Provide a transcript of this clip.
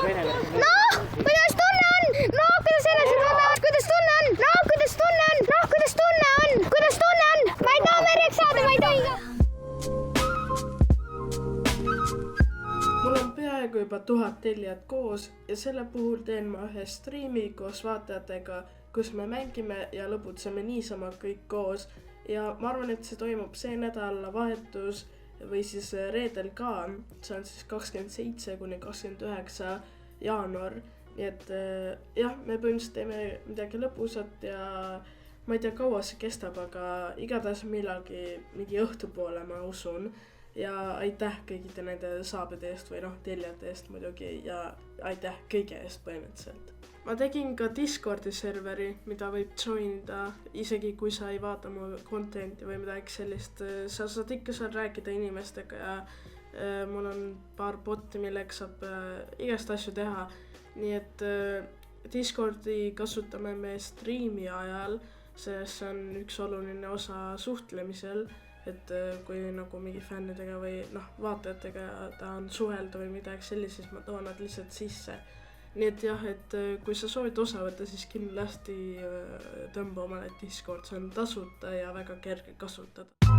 kuidas tunne on? No, kuidas edasi tunnevad? Kuidas tunne on? No, kuidas tunne on? No, kuidas tunne on? Kuidas tunne on? Ma ei taha märjaks saada, ma ei tohi ka. Mul on peaaegu juba 1000 tellijat koos ja selle puhul teen ma ühe striimi koos vaatajatega, kus me mängime ja lõbutseme niisama kõik koos. Ja ma arvan, et see toimub see nädalavahetus või siis reedel ka. See on siis 27 kuni 29 jaanuar. Nii et jah, me põhimõtteliselt teeme midagi lõbusat ja ma ei tea, kaua see kestab, aga igatahes millalgi mingi õhtupoole, ma usun. Ja aitäh kõigide nende saabide eest või tellijate eest muidugi ja aitäh kõige eest põhimõtteliselt. Ma tegin ka Discordi serveri, mida võib joinida, isegi kui sa ei vaata mu contenti või midagi sellist. Sa saad ikka seal rääkida inimestega ja mul on paar botti, millega saab igast asju teha. Nii et Discordi kasutame me striimi ajal, sest see on üks oluline osa suhtlemisel. Et kui nagu mingi fännidega või vaatajatega tahan suhelda või midagi sellist, siis ma toon nad lihtsalt sisse. Nii et jah, et kui sa soovid osa võtta, siis kindlasti tõmba omale Discord, see on tasuta ja väga kerge kasutada.